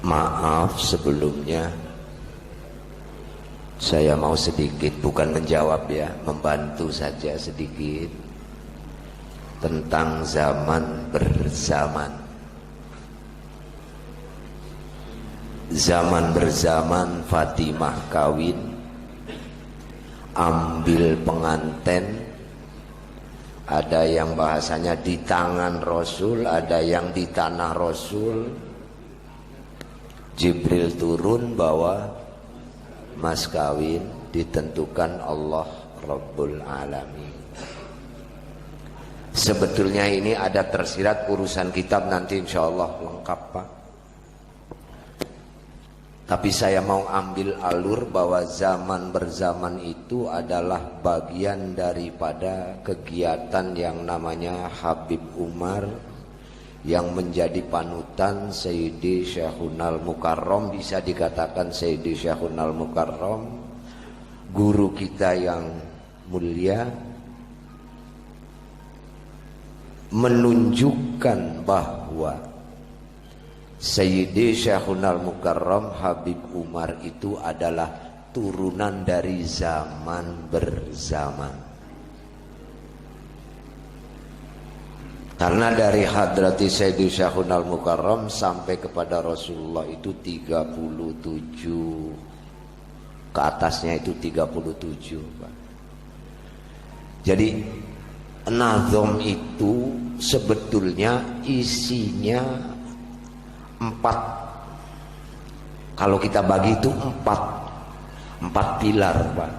Maaf sebelumnya, saya mau sedikit, bukan menjawab ya, membantu saja sedikit tentang zaman berzaman. Zaman berzaman, Fatimah kawin, ambil penganten. Ada yang bahasanya di tangan Rasul, ada yang di tanah Rasul. Jibril turun bawa mas kawin, ditentukan Allah Rabbul Alamin. Sebetulnya ini ada tersirat urusan kitab, nanti insya Allah lengkap Pak. Tapi saya mau ambil alur bahwa zaman berzaman itu adalah bagian daripada kegiatan yang namanya Habib Umar, yang menjadi panutan Sayyidi Syekhunal Mukarram, bisa dikatakan Sayyidi Syekhunal Mukarram, guru kita yang mulia, menunjukkan bahwa Sayyidi Syekhunal Mukarram Habib Umar itu adalah turunan dari zaman berzaman. Karena dari hadrati Sayyidi Syekhunal Mukarram sampai kepada Rasulullah itu 37, ke atasnya itu 37 Pak. Jadi nazom itu sebetulnya isinya 4. Kalau kita bagi itu 4 pilar Pak.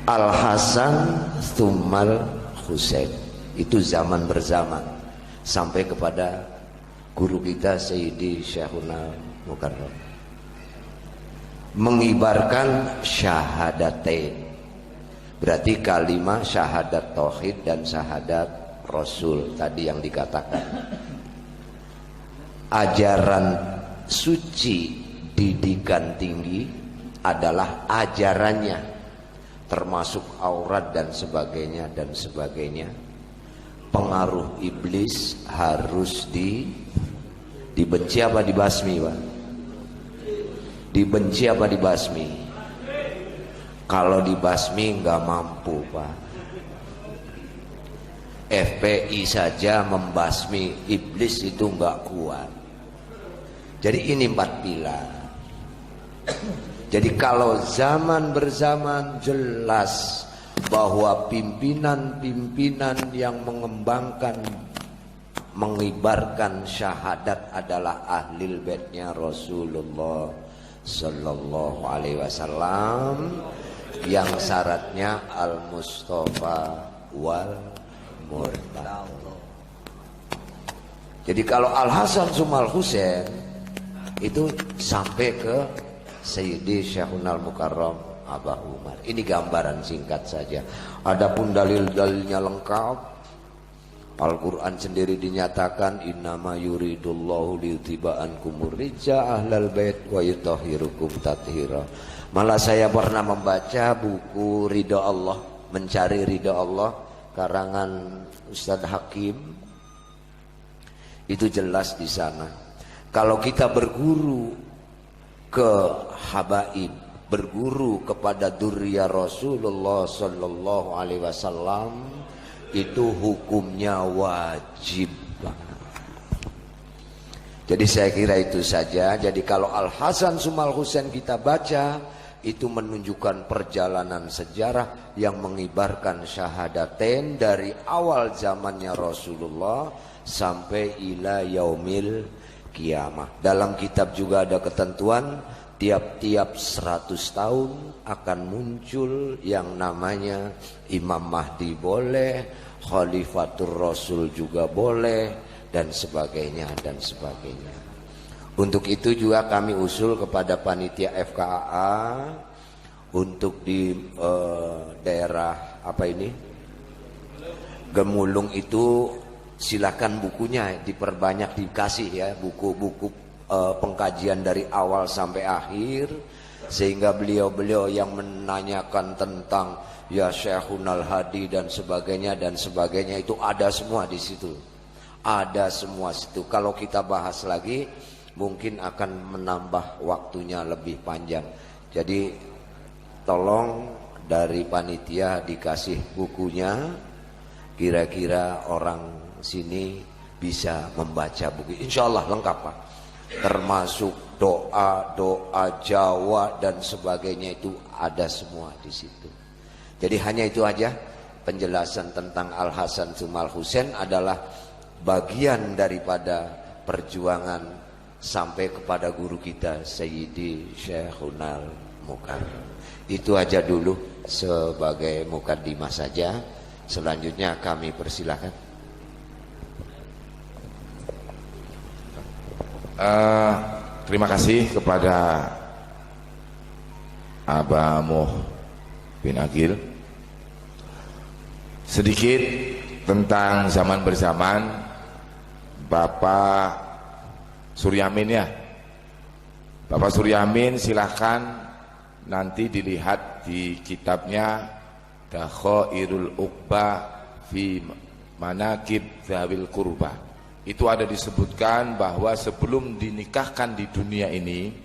Al-Hasan Tsummal Husain, itu zaman berzaman sampai kepada guru kita Sayyidi Syekhunal Mukarram, mengibarkan syahadatain, berarti kalimat syahadat tauhid dan syahadat Rasul tadi yang dikatakan. Ajaran suci didikan tinggi adalah ajarannya, termasuk aurat dan sebagainya dan sebagainya. Pengaruh iblis harus dibenci apa dibasmi Pak? Dibenci apa dibasmi? Kalau dibasmi nggak mampu Pak. FPI saja membasmi iblis itu nggak kuat. Jadi ini 4 pilar. Jadi kalau zaman berzaman jelas bahwa pimpinan-pimpinan yang mengembangkan, mengibarkan syahadat adalah ahlul baitnya Rasulullah Sallallahu Alaihi Wasallam, yang syaratnya al-Mustafa wal Murtadha. Jadi kalau Al-Hasan Tsummal Husain itu sampai ke Sayyidi Syekhunal Mukarram Abah Umar. Ini gambaran singkat saja. Adapun dalil-dalilnya lengkap. Al-Quran sendiri dinyatakan innama yuridullahu liyuthiba ankumur rija ahlal bait wa yutahhirukum tathira. Malah saya pernah membaca buku Ridha Allah, Mencari Ridha Allah, karangan Ustadz Hakim. Itu jelas di sana. Kalau kita berguru ke habaib, berguru kepada dzurriyyah Rasulullah Sallallahu Alaihi Wasallam, itu hukumnya wajib. Jadi saya kira itu saja. Jadi kalau Al-Hasan Tsummal Husain kita baca, itu menunjukkan perjalanan sejarah yang mengibarkan syahadatain dari awal zamannya Rasulullah sampai ila yaumil kiamah. Dalam kitab juga ada ketentuan tiap-tiap 100 tahun akan muncul yang namanya Imam Mahdi boleh, Khalifatur Rasul juga boleh, dan sebagainya dan sebagainya. Untuk itu juga kami usul kepada panitia FKAA untuk di daerah apa ini Gemulung itu, silakan bukunya diperbanyak, dikasih ya buku-buku pengkajian dari awal sampai akhir, sehingga beliau-beliau yang menanyakan tentang ya Syekhunal Hadi dan sebagainya itu ada semua di situ. Ada semua situ. Kalau kita bahas lagi mungkin akan menambah waktunya lebih panjang. Jadi tolong dari panitia dikasih bukunya, kira-kira orang sini bisa membaca buku. Insya Allah lengkap Pak, termasuk doa Jawa dan sebagainya, itu ada semua di situ. Jadi hanya itu aja penjelasan tentang Al Hasan Tsumal Husain adalah bagian daripada perjuangan sampai kepada guru kita Sayyidi Syekhunal Mukarram. Itu aja dulu sebagai mukaddimah saja. Selanjutnya kami persilahkan. Terima kasih kepada Abah Muh bin Agil. Sedikit tentang zaman berzaman Bapak Suryamin ya. Bapak Suryamin silahkan nanti dilihat di kitabnya Dakhairul Uqba fi Manaqib Dzawil Qurba. Itu ada disebutkan bahwa sebelum dinikahkan di dunia ini,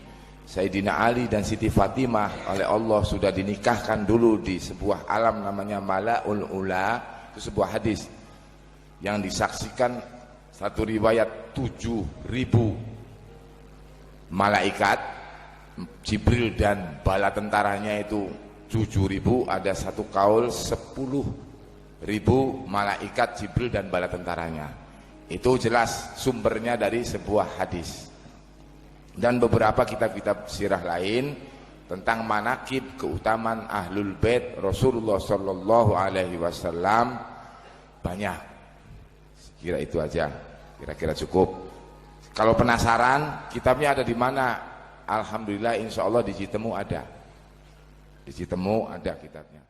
Sayyidina Ali dan Siti Fatimah oleh Allah sudah dinikahkan dulu di sebuah alam namanya Mala'ul Ula. Itu sebuah hadis yang disaksikan, satu riwayat 7.000 malaikat, Jibril dan bala tentaranya itu 7.000, ada satu kaul 10.000 malaikat Jibril dan bala tentaranya. Itu jelas sumbernya dari sebuah hadis. Dan beberapa kitab-kitab sirah lain tentang manaqib, keutamaan Ahlul Bait Rasulullah sallallahu alaihi wasallam banyak. Kira itu aja, kira-kira cukup. Kalau penasaran kitabnya ada di mana? Alhamdulillah insyaallah di Citemu ada. Di Citemu ada kitabnya.